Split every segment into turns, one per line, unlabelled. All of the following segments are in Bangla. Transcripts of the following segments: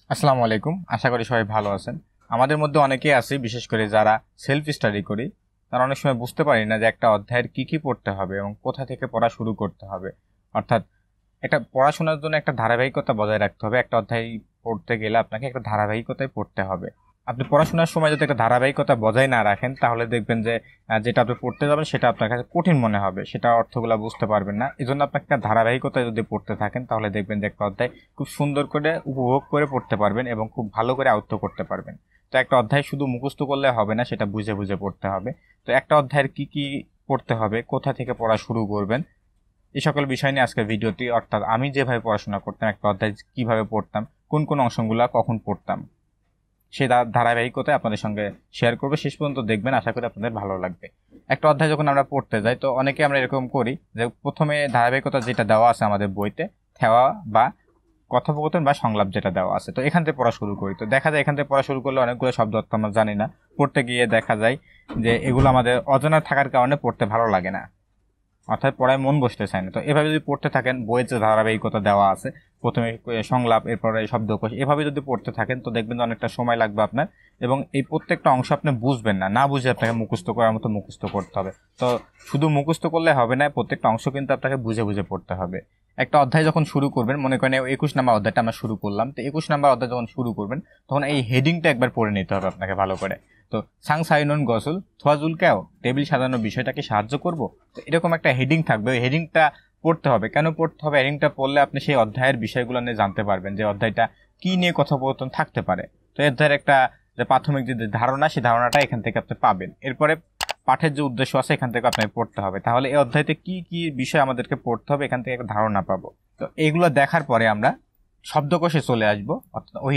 আসসালামু আলাইকুম। আশা করি সবাই ভালো আছেন। আমাদের মধ্যে অনেকেই আছি, বিশেষ করে যারা সেলফ স্টাডি করি, তারা অনেক সময় বুঝতে পারি না যে একটা অধ্যায়ের কি কি পড়তে হবে এবং কোথা থেকে পড়া শুরু করতে হবে। অর্থাৎ একটা পড়াশোনার জন্য একটা ধারাবাহিকতা বজায় রাখতে হবে। একটা অধ্যায় পড়তে গেলে আপনাকে একটা ধারাবাহিকতায় পড়তে হবে। আপনি পড়াশোনার সময় যদি একটা ধারাবাহিকতা বজায় না রাখেন, তাহলে দেখবেন যে যেটা আপনি পড়তে যাবেন সেটা আপনার কাছে কঠিন মনে হবে, সেটা অর্থগুলো বুঝতে পারবেন না। এই জন্য আপনাকে একটা ধারাবাহিকতায় যদি পড়তে থাকেন, তাহলে দেখবেন যে একটা অধ্যায় খুব সুন্দর করে উপভোগ করে পড়তে পারবেন এবং খুব ভালো করে আয়ত্ত করতে পারবেন। তো একটা অধ্যায় শুধু মুখস্থ করলে হবে না, সেটা বুঝে বুঝে পড়তে হবে। তো একটা অধ্যায়ের কি কি পড়তে হবে, কোথা থেকে পড়া শুরু করবেন, এই সকল বিষয় নিয়ে আজকের ভিডিওটি। অর্থাৎ আমি যেভাবে পড়াশোনা করতাম, একটা অধ্যায় কিভাবে পড়তাম, কোন কোন অংশগুলো কখন পড়তাম, সেই ধারাবাহিকতায় আপনাদের সঙ্গে শেয়ার করবো। শেষ পর্যন্ত দেখবেন, আশা করি আপনাদের ভালো লাগবে। একটা অধ্যায় যখন আমরা পড়তে যাই, তো অনেকে আমরা এরকম করি যে প্রথমে ধারাবাহিকতা যেটা দেওয়া আছে আমাদের বইতে, থেওয়া বা কথোপকথন বা সংলাপ যেটা দেওয়া আছে, তো এখান থেকে পড়া শুরু করি। তো দেখা যায় এখান থেকে পড়া শুরু করলে অনেকগুলো শব্দ অর্থ আমরা জানি না। পড়তে গিয়ে দেখা যায় যে এগুলো আমাদের অজানা থাকার কারণে পড়তে ভালো লাগে না, অর্থাৎ পড়ায় মন বসতে চায় না। তো এভাবে যদি পড়তে থাকেন, বইয়ের যে ধারাবাহিকতা দেওয়া আছে, প্রথমে সংলাপ, এরপরে শব্দকোষ, এভাবে যদি পড়তে থাকেন, তো দেখবেন অনেকটা সময় লাগবে আপনার, এবং এই প্রত্যেকটা অংশ আপনি বুঝবেন না, না বুঝে আপনাকে মুখস্থ করার মতো মুখস্থ করতে হবে। তো শুধু মুখস্থ করলে হবে না, প্রত্যেকটা অংশ কিন্তু আপনাকে বুঝে বুঝে পড়তে হবে। একটা অধ্যায় যখন শুরু করবেন, মনে করেন 21 নাম্বার অধ্যায়টা আমরা শুরু করলাম, তো 21 নাম্বার অধ্যায় যখন শুরু করবেন, তখন এই হেডিংটা একবার পড়ে নিতে হবে আপনাকে ভালো করে। তো সাং সাইনুন গসল থোয়াজুল কেও, টেবিল সাজানোর বিষয়টাকে সাহায্য করব, তো এরকম একটা হেডিং থাকবে। ওই হেডিংটা পড়তে হবে। কেন পড়তে হবে? হেডিংটা পড়লে আপনি সেই অধ্যায়ের বিষয়গুলো নিয়ে জানতে পারবেন যে অধ্যায়টা কি নিয়ে কথোপকথন থাকতে পারে। তো এই অধ্যায়ের একটা যে প্রাথমিক যে ধারণা, সেই ধারণাটা এখান থেকে আপনি পাবেন। এরপরে পাঠের যে উদ্দেশ্য আছে, এখান থেকে আপনাকে পড়তে হবে। তাহলে এই অধ্যায়তে কি কি বিষয় আমাদেরকে পড়তে হবে, এখান থেকে একটা ধারণা পাবো। তো এইগুলো দেখার পরে আমরা শব্দকোষে চলে আসবো। অর্থাৎ ওই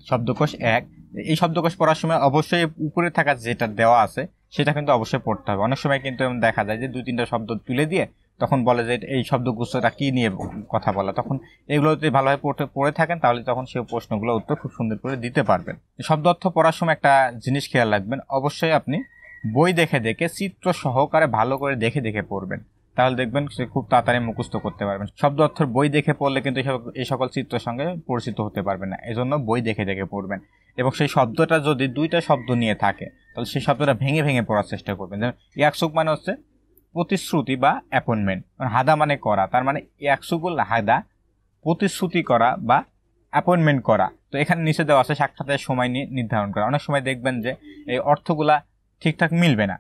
শব্দকোষ 1, এই শব্দকোষ পড়ার সময় অবশ্যই উপরে থাকা যেটা দেওয়া আছে সেটা কিন্তু অবশ্যই পড়তে হবে। অনেক সময় কিন্তু দেখা যায় যে 2-3টা শব্দ তুলে দিয়ে তখন বলে যে এই শব্দগুচ্ছটা কি নিয়ে কথা বলা। তখন এগুলো যদি ভালোভাবে পড়ে থাকেন, তাহলে তখন সেই প্রশ্নগুলো উত্তর খুব সুন্দর করে দিতে পারবেন। শব্দ অর্থ পড়ার সময় একটা জিনিস খেয়াল রাখবেন, অবশ্যই আপনি বই দেখে দেখে চিত্র সহকারে ভালো করে দেখে দেখে পড়বেন, তাহলে দেখবেন সে খুব তাড়াতাড়ি মুখস্থ করতে পারবেন। শব্দ অর্থের বই দেখে পড়লে কিন্তু এই সকল চিত্রের সঙ্গে পরিচিত হতে পারবেন না, এজন্য বই দেখে দেখে পড়বেন। এবং সেই শব্দটা যদি 2টা শব্দ নিয়ে থাকে, তাহলে সেই শব্দটা ভেঙে ভেঙে পড়ার চেষ্টা করবেন। যেমন ইয়াকসুক মানে হচ্ছে প্রতিশ্রুতি বা অ্যাপয়েন্টমেন্ট, হাদা মানে করা, তার মানে ইয়াকসুকুল হাদা প্রতিশ্রুতি করা বা অ্যাপয়েন্টমেন্ট করা। তো এখানে নিচে দেওয়া আছে সাক্ষাতের সময় নির্ধারণ করা। অনেক সময় দেখবেন যে এই অর্থগুলা ঠিকঠাক মিলবে না,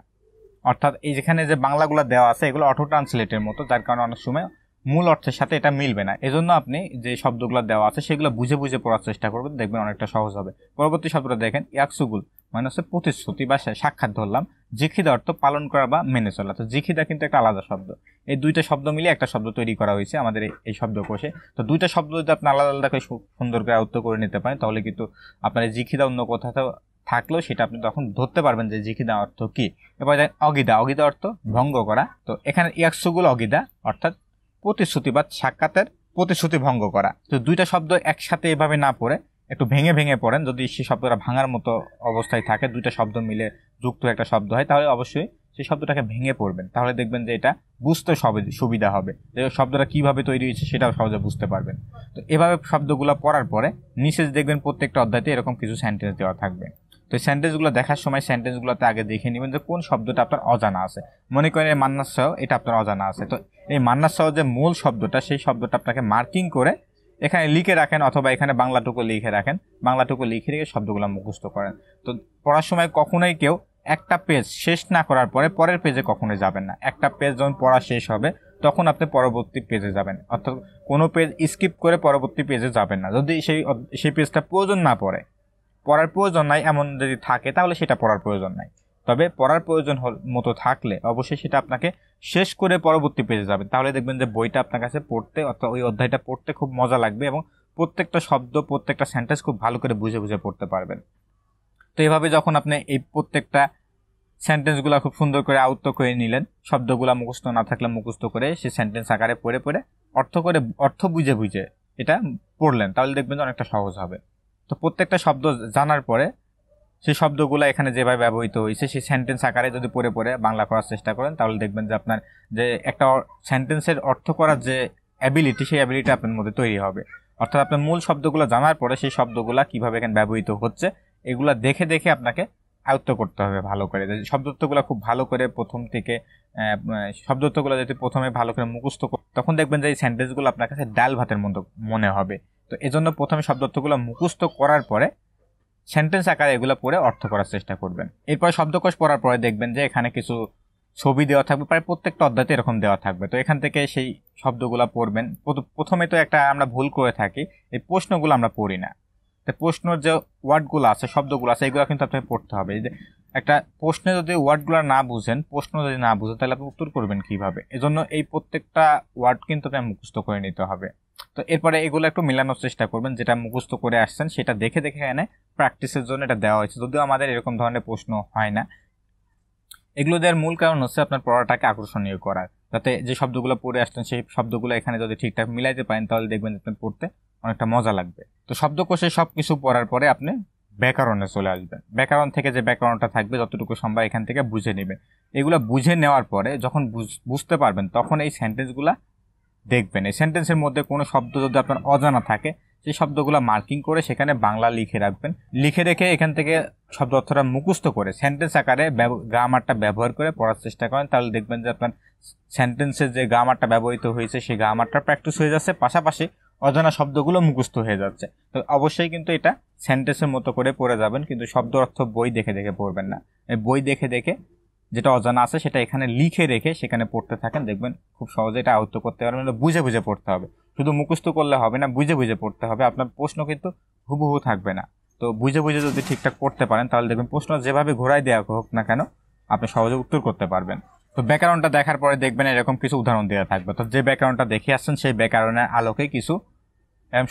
অর্থাৎ এই যেখানে যে বাংলাগুলো দেওয়া আছে এগুলো অটো ট্রান্সলেটের মতো, যার কারণে অনেক সময় মূল অর্থের সাথে এটা মিলবে না। এজন্য আপনি যে শব্দগুলো দেওয়া আছে সেগুলো বুঝে বুঝে পড়ার চেষ্টা করবেন, দেখবেন অনেকটা সহজ হবে। পরবর্তী শব্দটা দেখেন, ইয়াকসুগুল মানে হচ্ছে প্রতিশ্রুতি বা সাক্ষাৎ ধরলাম। জিখিদা অর্থ পালন করা বা মেনে চলা। তো জিখিদা কিন্তু একটা আলাদা শব্দ, এই 2টা শব্দ মিলে একটা শব্দ তৈরি করা হয়েছে আমাদের এই শব্দকোষে। তো 2টা শব্দ যদি আপনি আলাদা আলাদা করে সুন্দর করে আয়ত্ত করে নিতে পারেন, তাহলে কিন্তু আপনার জিখিদা অন্য কোথাও থাকলেও সেটা আপনি তখন ধরতে পারবেন যে জিখিদা অর্থ কি। এবার দেখেন অগিদা, অগিদা অর্থ ভঙ্গ করা। তো এখানে ইয়াকসুগুল অগিদা অর্থাৎ প্রতিশ্রুতি বা সাক্ষাতের প্রতিশ্রুতি ভঙ্গ করা। তো 2টা শব্দ একসাথে এভাবে না পড়ে একটু ভেঙে ভেঙে পড়েন। যদি সেই শব্দটা ভাঙার মতো অবস্থায় থাকে, 2টা শব্দ মিলে যুক্ত একটা শব্দ হয়, তাহলে অবশ্যই সেই শব্দটাকে ভেঙে পড়বেন। তাহলে দেখবেন যে এটা বুঝতে সুবিধা হবে, যে শব্দটা কিভাবে তৈরি হয়েছে সেটাও সহজে বুঝতে পারবেন। তো এভাবে শব্দগুলো পড়ার পরে নিচে দেখবেন প্রত্যেকটা অধ্যায়তে এরকম কিছু সেন্টেন্স দেওয়া থাকবে। তো সেন্টেন্সগুলো দেখার সময় সেন্টেন্সগুলোতে আগে দেখে নেবেন যে কোন শব্দটা আপনার অজানা আছে। মনে করেন মান্নাস সহ, এটা আপনার অজানা আছে। তো এই মান্নাস সহ যে মূল শব্দটা, সেই শব্দটা আপনাকে মার্কিং করে এখানে লিখে রাখেন, অথবা এখানে বাংলাটুকু লিখে রাখেন। বাংলাটুকু লিখে রেখে শব্দগুলো মুখস্থ করেন। তো পড়ার সময় কখনোই কেউ একটা পেজ শেষ না করার পরে পরের পেজে কখনোই যাবেন না। একটা পেজ যখন পড়া শেষ হবে, তখন আপনি পরবর্তী পেজে যাবেন। অর্থাৎ কোনো পেজ স্কিপ করে পরবর্তী পেজে যাবেন না। যদি সেই পেজটা প্রয়োজন না পড়ে, পড়ার প্রয়োজন নাই এমন যদি থাকে, তাহলে সেটা পড়ার প্রয়োজন নাই। তবে পড়ার প্রয়োজন মতো থাকলে অবশ্যই সেটা আপনাকে শেষ করে পরবর্তী পেজে যাবেন। তাহলে দেখবেন যে বইটা আপনার কাছে পড়তে, অর্থাৎ ওই অধ্যায়টা পড়তে খুব মজা লাগবে, এবং প্রত্যেকটা শব্দ, প্রত্যেকটা সেন্টেন্স খুব ভালো করে বুঝে বুঝে পড়তে পারবেন। তো এইভাবে যখন আপনি এই প্রত্যেকটা সেন্টেন্সগুলো খুব সুন্দর করে আয়ত্ত করে নিলেন, শব্দগুলো মুখস্থ না থাকলে মুখস্থ করে সেই সেন্টেন্স আকারে পড়ে পড়ে অর্থ বুঝে বুঝে এটা পড়লেন, তাহলে দেখবেন যে অনেকটা সহজ হবে। তো প্রত্যেকটা শব্দ জানার পরে সেই শব্দগুলো এখানে যেভাবে ব্যবহৃত হয়েছে সেই সেন্টেন্স আকারে যদি পড়ে পড়ে বাংলা করার চেষ্টা করেন, তাহলে দেখবেন যে আপনার যে একটা সেন্টেন্সের অর্থ করার যে অ্যাবিলিটি, সেই অ্যাবিলিটি আপনার মধ্যে তৈরি হবে। অর্থাৎ আপনার মূল শব্দগুলো জানার পরে সেই শব্দগুলো কিভাবে এখানে ব্যবহৃত হচ্ছে এগুলা দেখে দেখে আপনাকে আয়ত্ত করতে হবে ভালো করে। শব্দগুলো খুব ভালো করে প্রথম থেকে শব্দগুলো যদি প্রথমে ভালো করে মুখস্থ তখন দেখবেন যে এই সেন্টেন্সগুলো আপনার কাছে ডাল ভাতের মতো মনে হবে। তো এজন্য প্রথমে শব্দগুলো মুখস্থ করার পরে সেন্টেন্স আকারে এগুলো পড়ে অর্থ করার চেষ্টা করবেন। এরপর শব্দকোষ পড়ার পরে দেখবেন যে এখানে কিছু ছবি দেওয়া থাকবে, প্রায় প্রত্যেকটা অধ্যায়তে এরকম দেওয়া থাকবে। তো এখান থেকে সেই শব্দগুলো পড়বেন। প্রথমে তো একটা আমরা ভুল করে থাকি, এই প্রশ্নগুলো আমরা পড়ি না। তো প্রশ্নের যে ওয়ার্ডগুলো আছে, শব্দগুলো আছে, এগুলো কিন্তু আপনাকে পড়তে হবে। যে একটা প্রশ্নে যদি ওয়ার্ডগুলো না বুঝেন, প্রশ্ন যদি না বুঝেন, তাহলে আপনি উত্তর করবেন কিভাবে? এজন্য এই প্রত্যেকটা ওয়ার্ড কিন্তু আপনি মুখস্থ করে নিতে হবে। তো এরপরে এগুলো একটু মেলানোর চেষ্টা করবেন, যেটা মুখস্থ করে আসছেন সেটা দেখে দেখে এনে প্র্যাকটিসের জন্য এটা দেওয়া হয়েছে। যদিও আমাদের এরকম ধরনের প্রশ্ন হয় না। এগুলো দেওয়ার মূল কারণ হচ্ছে আপনার পড়াটাকে আকর্ষণীয় করার, যাতে যে শব্দগুলো পড়ে আসছেন সেই শব্দগুলো এখানে যদি ঠিকঠাক মিলাইতে পারেন তাহলে দেখবেন আপনার পড়তে অনেকটা মজা লাগবে। তো শব্দকোষে সবকিছু পড়ার পরে আপনি ব্যাকরণে চলে আসবেন। ব্যাকরণ থেকে যে ব্যাকরণটা থাকবে যতটুকু সম্ভব এখান থেকে বুঝে নেবেন। এগুলো বুঝে নেওয়ার পরে যখন বুঝতে পারবেন তখন এই সেন্টেন্সগুলা দেখবেন। এই সেন্টেন্সের মধ্যে কোনো শব্দ যদি আপনার অজানা থাকে সেই শব্দগুলো মার্কিং করে সেখানে বাংলা লিখে রাখবেন। লিখে রেখে এখান থেকে শব্দ অর্থটা মুখস্থ করে সেন্টেন্স আকারে গ্রামারটা ব্যবহার করে পড়ার চেষ্টা করেন, তাহলে দেখবেন যে আপনার সেন্টেন্সের যে গ্রামারটা ব্যবহৃত হয়েছে সেই গ্রামারটা প্র্যাকটিস হয়ে যাচ্ছে, পাশাপাশি অজানা শব্দগুলো মুখস্থ হয়ে যাচ্ছে। তো অবশ্যই কিন্তু এটা সেন্টেন্সের মতো করে পড়ে যাবেন, কিন্তু শব্দ অর্থ বই দেখে দেখে পড়বেন না। এই বই দেখে দেখে যেটা অজানা আছে সেটা এখানে লিখে রেখে সেখানে পড়তে থাকেন, দেখবেন খুব সহজে এটা আয়ত্ত করতে পারবেন। বুঝে বুঝে পড়তে হবে, শুধু মুখস্থ করলে হবে না, বুঝে বুঝে পড়তে হবে। আপনার প্রশ্ন কিন্তু হুবহু থাকবে না। তো বুঝে বুঝে যদি ঠিকঠাক পড়তে পারেন তাহলে দেখবেন প্রশ্ন যেভাবে ঘোরাই দেওয়া হোক না কেন আপনি সহজে উত্তর করতে পারবেন। তো ব্যাকরণটা দেখার পরে দেখবেন এরকম কিছু উদাহরণ দেওয়া থাকবে। তো যে ব্যাকরণটা দেখে আসছেন সেই ব্যাকরণের আলোকে কিছু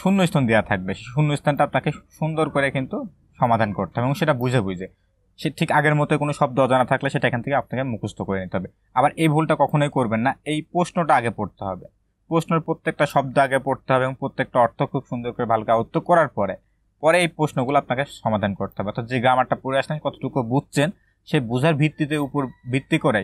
শূন্যস্থান দেওয়া থাকবে। সেই শূন্যস্থানটা আপনাকে সুন্দর করে কিন্তু সমাধান করতে হবে এবং সেটা বুঝে বুঝে। সে ঠিক আগের মতো কোনো শব্দ অজানা থাকলে সেটা এখান থেকে আপনাকে মুখস্থ করে নিতে হবে। আবার এই ভুলটা কখনোই করবেন না, এই প্রশ্নটা আগে পড়তে হবে। প্রশ্নের প্রত্যেকটা শব্দ আগে পড়তে হবে এবং প্রত্যেকটা অর্থ খুব সুন্দর করে ভালো করে আয়ত্ত করার পরে এই প্রশ্নগুলো আপনাকে সমাধান করতে হবে। অর্থাৎ যে গ্রামারটা পড়ে আসলেন কতটুকু বুঝছেন সেই বোঝার উপর ভিত্তি করে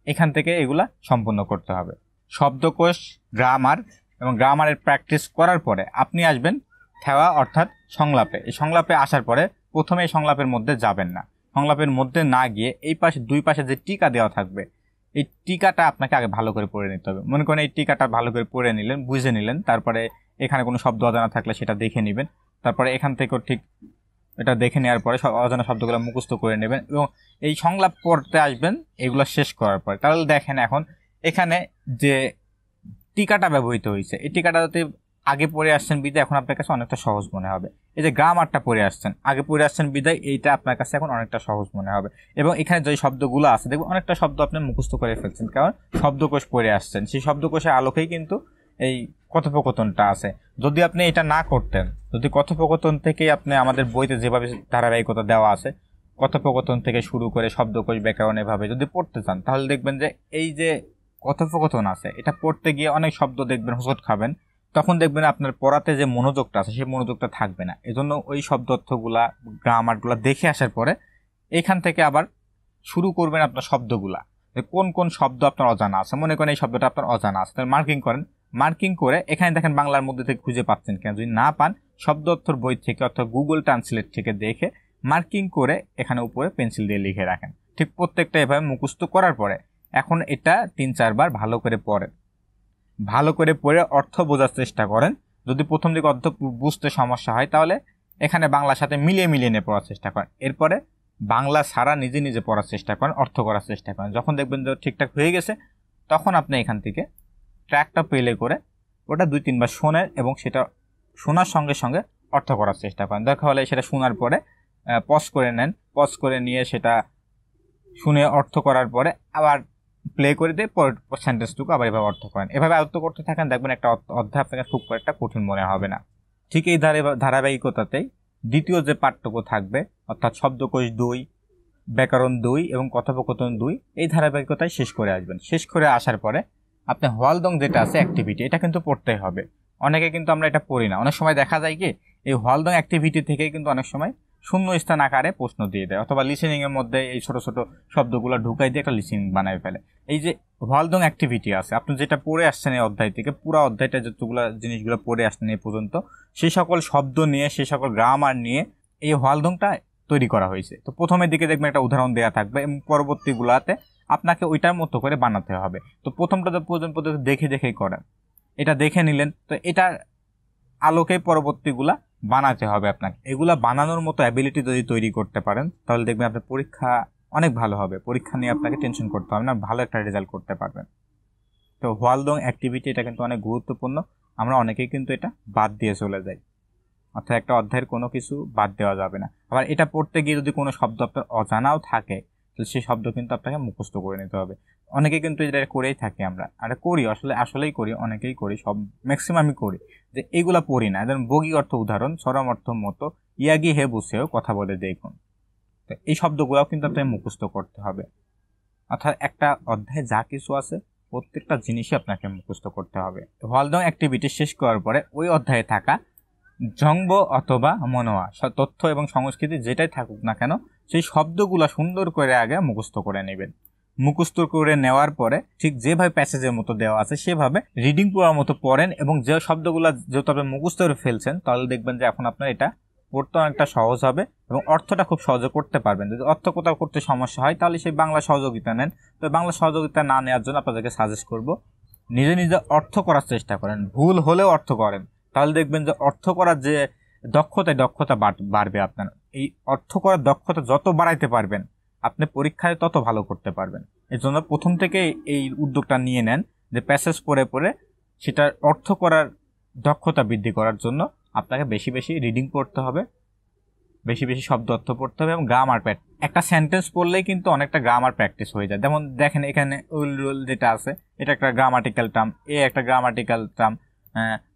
এখান থেকে এগুলা সম্পূর্ণ করতে হবে। শব্দকোষ, গ্রামার এবং গ্রামারের প্র্যাকটিস করার পরে আপনি আসবেন থেওয়া অর্থাৎ সংলাপে। এই সংলাপে আসার পরে প্রথমে এই সংলাপের মধ্যে যাবেন না। সংলাপের মধ্যে না গিয়ে এই পাশে দুই পাশে যে টিকা দেওয়া থাকবে এই টিকাটা আপনাকে আগে ভালো করে পড়ে নিতে হবে। মনে করেন এই টিকাটা ভালো করে পড়ে নিলেন, বুঝে নিলেন, তারপরে এখানে কোনো শব্দ অজানা থাকলে সেটা দেখে নেবেন। তারপরে এখান থেকেও ঠিক এটা দেখে নেওয়ার পরে অজানা শব্দগুলো মুখস্থ করে নেবেন এবং এই সংলাপ পড়তে আসবেন এগুলো শেষ করার পরে। তাহলে দেখেন এখন এখানে যে টিকাটা ব্যবহৃত হয়েছে এই টিকাটা যদি আগে পড়ে আসছেন বিদায় এখন আপনার কাছে অনেকটা সহজ মনে হবে। এই যে গ্রামারটা পড়ে আসছেন আগে পড়ে আসছেন বিদায় এইটা আপনার কাছে এখন অনেকটা সহজ মনে হবে। এবং এখানে যে শব্দগুলো আছে দেখবেন অনেকটা শব্দ আপনি মুখস্থ করে ফেলছেন, কারণ শব্দকোষ পড়ে আসছেন। সেই শব্দকোষের আলোকেই কিন্তু এই কথোপকথনটা আছে। যদি আপনি এটা না করতেন, যদি কথোপকথন থেকে আপনি আমাদের বইতে যেভাবে ধারাবাহিকতা দেওয়া আছে কথোপকথন থেকে শুরু করে শব্দকোষ, ব্যাকরণ এভাবে যদি পড়তে চান তাহলে দেখবেন যে এই যে কথোপকথন আছে এটা পড়তে গিয়ে অনেক শব্দ দেখবেন হোঁচট খাবেন, তখন দেখবেন আপনার পড়াতে যে মনোযোগটা আছে সেই মনোযোগটা থাকবে না। এজন্য ওই শব্দ অর্থগুলা, গ্রামারগুলা দেখে আসার পরে এখান থেকে আবার শুরু করবেন আপনার শব্দগুলা, কোন কোন শব্দ আপনার অজানা আছে। মনে করেন এই শব্দটা আপনার অজানা আছে, তাহলে মার্কিং করেন। মার্কিং করে এখানে দেখেন বাংলার মধ্যে থেকে খুঁজে পাচ্ছেন কিনা, যদি না পান শব্দ অর্থর বই থেকে অর্থাৎ গুগল ট্রান্সলেট থেকে দেখে মার্কিং করে এখানে উপরে পেন্সিল দিয়ে লিখে রাখেন। ঠিক প্রত্যেকটা এভাবে মুখস্থ করার পরে এখন এটা 3-4 বার ভালো করে পড়েন। ভালো করে পড়ে অর্থ বোঝার চেষ্টা করেন। যদি প্রথম দিকে অর্থ বুঝতে সমস্যা হয় তাহলে এখানে বাংলার সাথে মিলিয়ে মিলিয়ে নিয়ে পড়ার চেষ্টা করেন। এরপরে বাংলা ছাড়া নিজে নিজে পড়ার চেষ্টা করেন, অর্থ করার চেষ্টা করেন। যখন দেখবেন যে ঠিকঠাক হয়ে গেছে তখন আপনি এখান থেকে ট্র্যাকটা প্লে করে ওটা 2-3 বার শোনেন এবং সেটা শোনার সঙ্গে সঙ্গে অর্থ করার চেষ্টা করেন। দেখা হলে সেটা শোনার পরে পজ করে নেন, পজ করে নিয়ে সেটা শুনে অর্থ করার পরে আবার প্লে করে দিয়ে সেন্টেন্সটুকু আবার এভাবে অর্থ করেন। এভাবে আয়ত্ত করতে থাকেন, দেখবেন একটা অধ্যায় আপনাকে খুব একটা কঠিন মনে হবে না। ঠিক এই ধারাবাহিকতাতেই দ্বিতীয় যে পাঠটুকু থাকবে অর্থাৎ শব্দকোষ 2, ব্যাকরণ 2 এবং কথোপকথন 2 এই ধারাবাহিকতায় শেষ করে আসবেন। শেষ করে আসার পরে আপনি হোয়ালদং যেটা আছে অ্যাক্টিভিটি, এটা কিন্তু পড়তেই হবে। অনেকে কিন্তু আমরা এটা পড়ি না। অনেক সময় দেখা যায় কি এই হোয়ালদং অ্যাক্টিভিটি থেকে কিন্তু অনেক সময় শূন্য স্থান আকারে প্রশ্ন দিয়ে দেয়, অথবা লিসেনিং এর মধ্যে এই ছোট ছোট শব্দগুলো ঢুকাই দিয়ে একটা লিসেনিং বানায় ফেলে। এই যে হোয়ালডং অ্যাক্টিভিটি আছে, আপনি যেটা পড়ে আসছেন এই অধ্যায় থেকে, পুরো অধ্যায়টা যতগুলো জিনিসগুলো পড়ে আসছেন এই পর্যন্ত, সেই সকল শব্দ নিয়ে, সেই সকল গ্রামার নিয়ে এই হোয়ালডংটা তৈরি করা হয়েছে। তো প্রথমের দিকে দেখবেন একটা উদাহরণ দেওয়া থাকবে এবং পরবর্তীগুলোতে আপনাকে ওইটার মতো করে বানাতে হবে। তো প্রথমটা তো পর্যন্ত দেখে দেখেই করেন, এটা দেখে নিলেন, তো এটার আলোকে পরবর্তীগুলা বানাতে হবে আপনাকে। এগুলা বানানোর মতো অ্যাবিলিটি যদি তৈরি করতে পারেন তাহলে দেখবেন আপনার পরীক্ষা অনেক ভালো হবে। পরীক্ষা নিয়ে আপনাকে টেনশন করতে হবে না, ভালো একটা রেজাল্ট করতে পারবেন। তো হোয়ালডং অ্যাক্টিভিটি এটা কিন্তু অনেক গুরুত্বপূর্ণ। আমরা অনেকেই কিন্তু এটা বাদ দিয়ে চলে যাই, অর্থাৎ একটা অধ্যায়ের কোনো কিছু বাদ দেওয়া যাবে না। আবার এটা পড়তে গিয়ে যদি কোনো শব্দ আপনার অজানাও থাকে তাহলে সেই শব্দ কিন্তু আপনাকে মুখস্থ করে নিতে হবে। অনেকে কিন্তু এটা করেই থাকি আমরা, আর করি আসলেই করি, অনেকেই করি, সব ম্যাক্সিমামই করি, যে এইগুলা পড়ি না। যেমন বগি অর্থ উদাহরণ, সরম অর্থ মতো, ইয়াগি হে বুঝেও কথা বলে দেখুন। তো এই শব্দগুলোও কিন্তু আপনাকে মুখস্থ করতে হবে। অর্থাৎ একটা অধ্যায়ে যা কিছু আছে প্রত্যেকটা জিনিসই আপনাকে মুখস্থ করতে হবে। হোয়ালডং অ্যাক্টিভিটি শেষ করার পরে ওই অধ্যায়ে থাকা জংব অথবা মনোয়া তথ্য এবং সংস্কৃতি যেটাই থাকুক না কেন সেই শব্দগুলো সুন্দর করে আগে মুখস্থ করে নেবেন। মুখস্থ করে নেওয়ার পরে ঠিক যেভাবে প্যাসেজের মতো দেওয়া আছে সেভাবে রিডিং পড়ার মতো পড়েন, এবং যে শব্দগুলো যেহেতু আপনি মুখস্থ করে ফেলছেন তাহলে দেখবেন যে এখন আপনার এটা পড়তে অনেকটা সহজ হবে এবং অর্থটা খুব সহজে করতে পারবেন। যদি অর্থ কোথাও করতে সমস্যা হয় তাহলে সেই বাংলা সহযোগিতা নেন। তো বাংলা সহযোগিতা না নেওয়ার জন্য আপনাদেরকে সাজেস্ট করব নিজে নিজে অর্থ করার চেষ্টা করেন, ভুল হলেও অর্থ করেন, তাহলে দেখবেন যে অর্থ করার যে দক্ষতা বাড়বে আপনার। এই অর্থ করার দক্ষতা যত বাড়াইতে পারবেন আপনি পরীক্ষায় তত ভালো করতে পারবেন। এই জন্য প্রথম থেকে এই উদ্যোগটা নিয়ে নেন যে প্যাসেজ পড়ে পড়ে সেটার অর্থ করার দক্ষতা বৃদ্ধি করার জন্য আপনাকে বেশি বেশি রিডিং পড়তে হবে, বেশি বেশি শব্দ অর্থ পড়তে হবে, এবং গ্রামার একটা সেন্টেন্স পড়লেই কিন্তু অনেকটা গ্রামার প্র্যাকটিস হয়ে যায়। যেমন দেখেন এখানে উইল রুল যেটা আছে এটা একটা গ্রামাটিক্যাল টার্ম, এ একটা গ্রামাটিক্যাল টার্ম,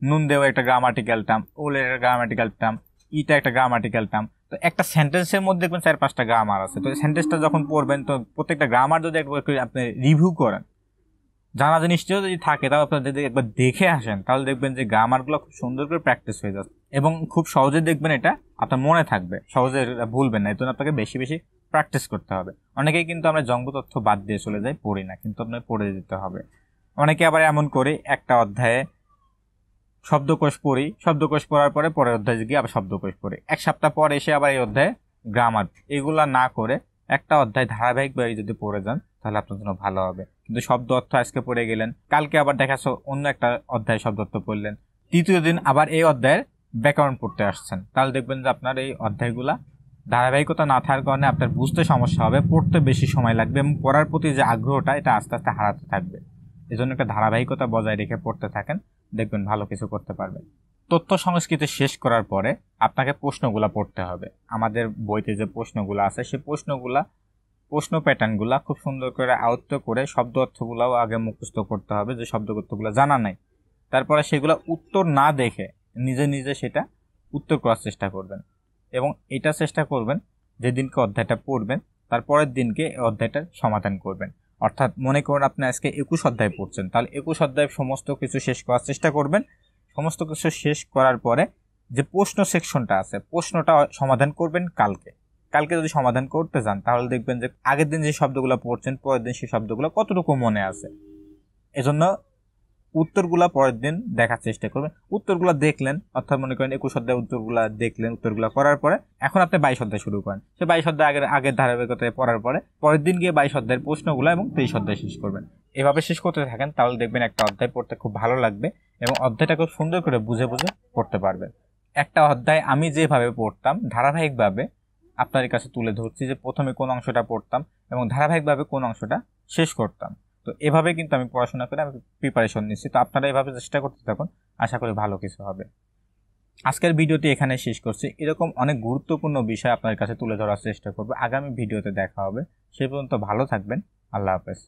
নুন দেও একটা গ্রামাটিক্যাল টার্ম, ওল একটা গ্রামাটিক্যাল টার্ম, ইটা একটা গ্রামাটিক্যাল টার্ম। তো একটা সেন্টেন্সের মধ্যে দেখবেন 4-5টা গ্রামার আছে। তো সেন্টেন্সটা যখন পড়বেন তো প্রত্যেকটা গ্রামার যদি একবার আপনি রিভিউ করেন, জানা জিনিসটাও যদি থাকে তাও আপনার যদি একবার দেখে আসেন তাহলে দেখবেন যে গ্রামারগুলো খুব সুন্দর করে প্র্যাকটিস হয়ে যাচ্ছে এবং খুব সহজে দেখবেন এটা আপনার মনে থাকবে, সহজে ভুলবেন না। এই জন্য আপনাকে বেশি বেশি প্র্যাকটিস করতে হবে। অনেকেই কিন্তু আমরা জঙ্গ তথ্য বাদ দিয়ে চলে যাই, পড়ি না, কিন্তু আপনার পড়ে দিতে হবে। অনেকে আবার এমন করে একটা অধ্যায়ে শব্দকোষ পড়ি, শব্দকোষ পড়ার পরে পরের অধ্যায়ে গিয়ে আবার শব্দকোষ পড়ি, এক সপ্তাহ পর এসে আবার এই অধ্যায়ে গ্রামার, এগুলা না করে একটা অধ্যায় ধারাবাহিকভাবে যদি পড়ে যান তাহলে আপনার জন্য ভালো হবে। কিন্তু শব্দ অর্থ আজকে পড়ে গেলেন, কালকে আবার দেখাচ্ছ অন্য একটা অধ্যায় শব্দ অর্থ পড়লেন, তৃতীয় দিন আবার এই অধ্যায়ের ব্যাকরণ পড়তে আসছেন, তাহলে দেখবেন যে আপনার এই অধ্যায়গুলা ধারাবাহিকতা না থাকার কারণে আপনার বুঝতে সমস্যা হবে, পড়তে বেশি সময় লাগবে এবং পড়ার প্রতি যে আগ্রহটা এটা আস্তে আস্তে হারাতে থাকবে। এই জন্য একটা ধারাবাহিকতা বজায় রেখে পড়তে থাকেন, দেখবেন ভালো কিছু করতে পারবেন। তথ্য সংস্কৃতি শেষ করার পরে আপনাকে প্রশ্নগুলা পড়তে হবে। আমাদের বইতে যে প্রশ্নগুলো আছে সেই প্রশ্ন প্যাটার্নগুলা খুব সুন্দর করে আয়ত্ত করে শব্দ অর্থগুলাও আগে মুখস্থ করতে হবে, যে শব্দ অর্থগুলো জানা নাই। তারপরে সেগুলো উত্তর না দেখে নিজে নিজে সেটা উত্তর করার চেষ্টা করবেন, এবং এটা চেষ্টা করবেন যেদিনকে অধ্যায়টা পড়বেন তারপরের দিনকে অধ্যায়টার সমাধান করবেন। অর্থাৎ মনে করুন আপনি আজকে 21 অধ্যায় পড়ছেন, তাহলে 21 অধ্যায় সমস্ত কিছু শেষ করার চেষ্টা করবেন। সমস্ত কিছু শেষ করার পরে যে প্রশ্ন সেকশনটা আছে প্রশ্নটা সমাধান করবেন কালকে যদি সমাধান করতে যান তাহলে দেখবেন যে আগের দিন যে শব্দগুলো পড়ছেন পরের দিন সেই শব্দগুলো কতটুকু মনে আছে। এজন্য উত্তরগুলা পরের দিন দেখার চেষ্টা করবেন। উত্তরগুলা দেখলেন, অর্থাৎ মনে করেন 21 অধ্যায় উত্তরগুলা দেখলেন, উত্তরগুলা করার পরে এখন আপনি 22 অধ্যায় শুরু করেন। সে 22 অধ্যায় আগের ধারাবাহিকতায় পড়ার পরে পরের দিন গিয়ে 22 অধ্যায়ের প্রশ্নগুলো এবং 23 অধ্যায় শেষ করবেন। এভাবে শেষ করতে থাকেন, তাহলে দেখবেন একটা অধ্যায় পড়তে খুব ভালো লাগবে এবং অধ্যায়টা খুব সুন্দর করে বুঝে বুঝে পড়তে পারবেন। একটা অধ্যায় আমি যেভাবে পড়তাম ধারাবাহিকভাবে আপনার কাছে তুলে ধরছি, যে প্রথমে কোন অংশটা পড়তাম এবং ধারাবাহিকভাবে কোন অংশটা শেষ করতাম। তো এভাবে কিন্তু আমি পড়াশোনা করে আমি প্রিপারেশন নিচ্ছি। তো আপনারা এভাবে চেষ্টা করতে থাকুন, আশা করি ভালো কিছু হবে। আজকের ভিডিওটি এখানে শেষ করছি। এরকম অনেক গুরুত্বপূর্ণ বিষয় আপনার কাছে তুলে ধরার চেষ্টা করব। আগামী ভিডিওতে দেখা হবে। সে পর্যন্ত ভালো থাকবেন। আল্লাহ হাফেজ।